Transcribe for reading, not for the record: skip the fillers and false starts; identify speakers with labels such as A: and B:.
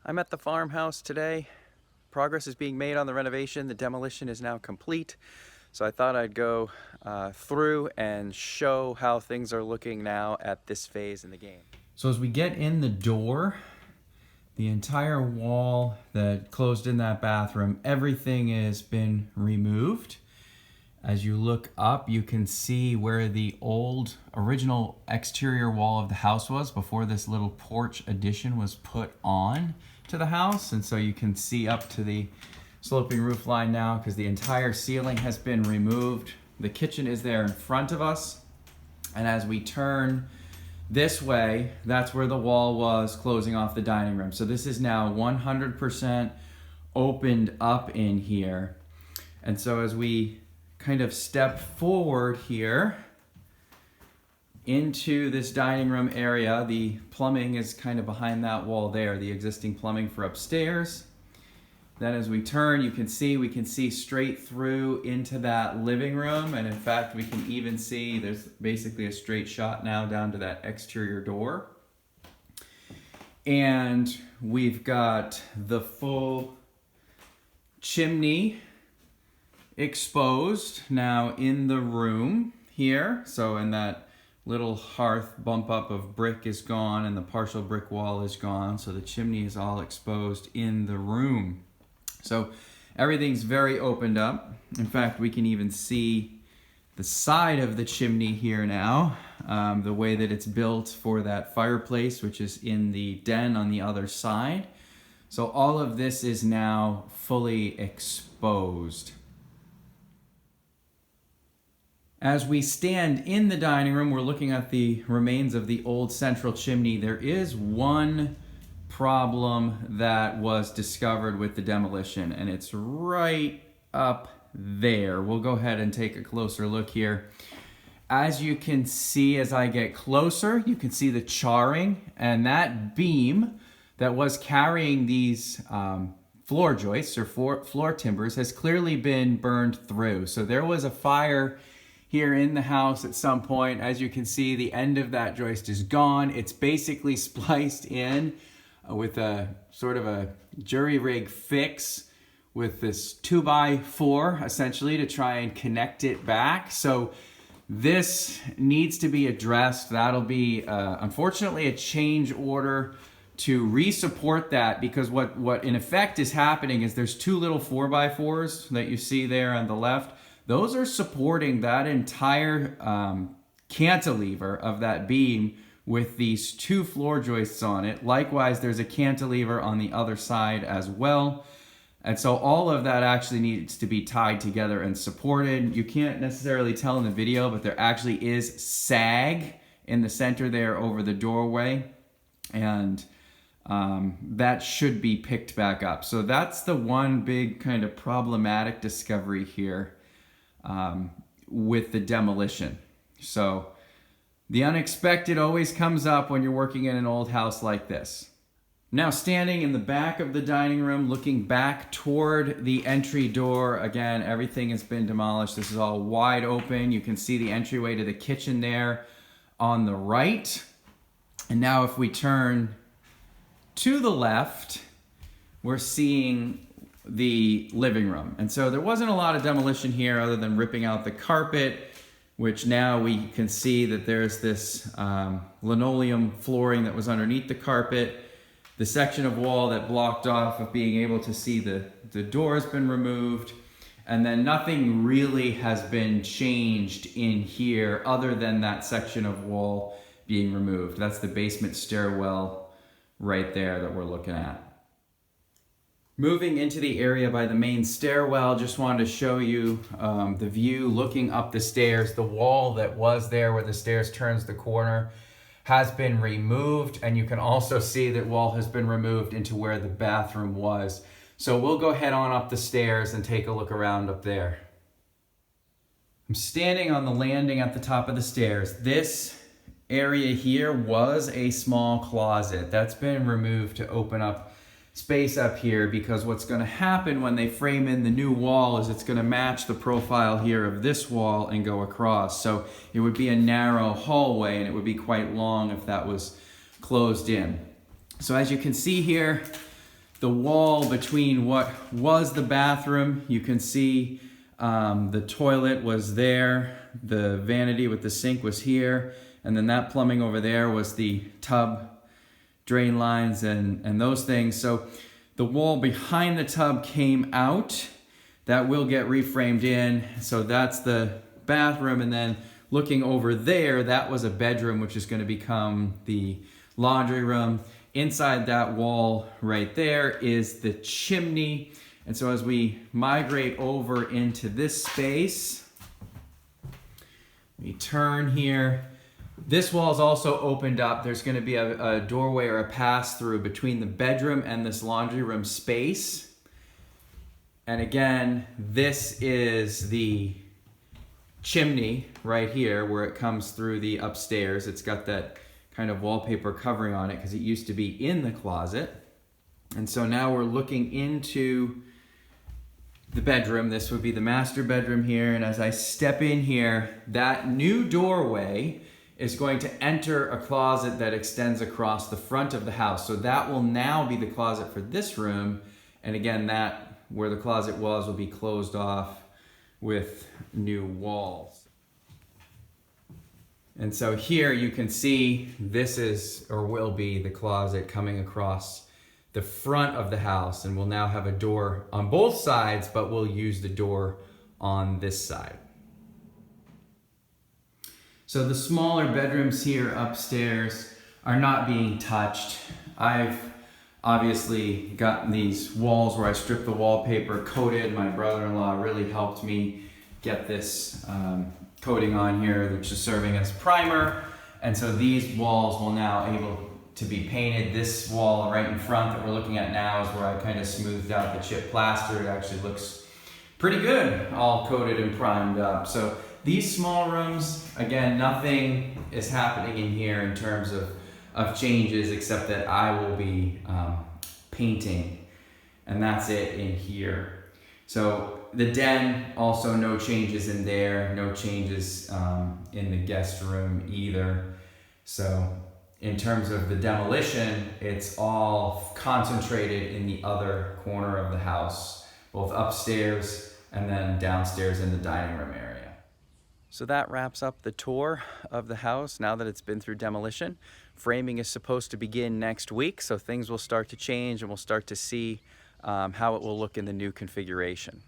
A: I'm at the farmhouse today. Progress is being made on the renovation. The demolition is now complete. So I thought I'd go through and show how things are looking now at this phase in the game. So as we get in the door, the entire wall that closed in that bathroom, everything has been removed. As you look up, you can see where the old original exterior wall of the house was before this little porch addition was put on to the house. And so you can see up to the sloping roof line now because the entire ceiling has been removed. The kitchen is there in front of us. And as we turn this way, that's where the wall was closing off the dining room. So this is now 100% opened up in here. And so as we kind of step forward here into this dining room area, the plumbing is kind of behind that wall there, the existing plumbing for upstairs. Then as we turn, we can see straight through into that living room. And in fact, we can even see there's basically a straight shot now down to that exterior door. And we've got the full chimney exposed now in the room here. So in that little hearth bump up of brick is gone and the partial brick wall is gone. So the chimney is all exposed in the room. So everything's very opened up. In fact, we can even see the side of the chimney here now, the way that it's built for that fireplace, which is in the den on the other side. So all of this is now fully exposed. As we stand in the dining room, we're looking at the remains of the old central chimney. There is one problem that was discovered with the demolition, and it's right up there. We'll go ahead and take a closer look here. As you can see, as I get closer, you can see the charring, and that beam that was carrying these floor joists or floor timbers has clearly been burned through. So there was a fire here in the house at some point. As you can see, the end of that joist is gone. It's basically spliced in with a sort of a jury rig fix with this 2x4 essentially to try and connect it back. So this needs to be addressed. That'll be unfortunately a change order to re-support that, because what in effect is happening is there's two little 4x4s that you see there on the left. Those are supporting that entire cantilever of that beam with these two floor joists on it. Likewise, there's a cantilever on the other side as well. And so all of that actually needs to be tied together and supported. You can't necessarily tell in the video, but there actually is sag in the center there over the doorway. And that should be picked back up. So that's the one big kind of problematic discovery here with the demolition. So the unexpected always comes up when you're working in an old house like this. Now standing in the back of the dining room, looking back toward the entry door, again, everything has been demolished. This is all wide open. You can see the entryway to the kitchen there on the right. And now if we turn to the left, we're seeing the living room. And so there wasn't a lot of demolition here other than ripping out the carpet, which now we can see that there's this linoleum flooring that was underneath the carpet. The section of wall that blocked off of being able to see the door has been removed. And then nothing really has been changed in here other than that section of wall being removed. That's the basement stairwell right there that we're looking at. Moving into the area by the main stairwell, just wanted to show you the view looking up the stairs. The wall that was there where the stairs turns the corner has been removed, and you can also see that wall has been removed into where the bathroom was. So we'll go head on up the stairs and take a look around up there. I'm standing on the landing at the top of the stairs. This area here was a small closet. That's been removed to open up space up here, because what's going to happen when they frame in the new wall is it's going to match the profile here of this wall and go across. So it would be a narrow hallway, and it would be quite long if that was closed in. So as you can see here, the wall between what was the bathroom. You can see the toilet was there, the vanity with the sink was here, and then that plumbing over there was the tub, drain lines, and those things. So the wall behind the tub came out. That will get reframed in. So that's the bathroom, and then looking over there, that was a bedroom, which is going to become the laundry room. Inside that wall right there is the chimney. And so as we migrate over into this space, we turn here. This wall is also opened up. There's going to be a doorway or a pass-through between the bedroom and this laundry room space. And again, this is the chimney right here where it comes through the upstairs. It's got that kind of wallpaper covering on it because it used to be in the closet. And so now we're looking into the bedroom. This would be the master bedroom here. And as I step in here, that new doorway is going to enter a closet that extends across the front of the house. So that will now be the closet for this room. And again, that where the closet was will be closed off with new walls. And so here you can see this is or will be the closet coming across the front of the house, and we'll now have a door on both sides, but we'll use the door on this side. So the smaller bedrooms here upstairs are not being touched. I've obviously gotten these walls where I stripped the wallpaper coated. My brother-in-law really helped me get this coating on here, which is serving as primer. And so these walls will now able to be painted. This wall right in front that we're looking at now is where I kind of smoothed out the chip plaster. It actually looks pretty good, all coated and primed up. So these small rooms, again, nothing is happening in here in terms of changes except that I will be painting, and that's it in here. So the den, also no changes in there, no changes in the guest room either. So in terms of the demolition, it's all concentrated in the other corner of the house, both upstairs and then downstairs in the dining room area. So that wraps up the tour of the house now that it's been through demolition. Framing is supposed to begin next week, so things will start to change and we'll start to see how it will look in the new configuration.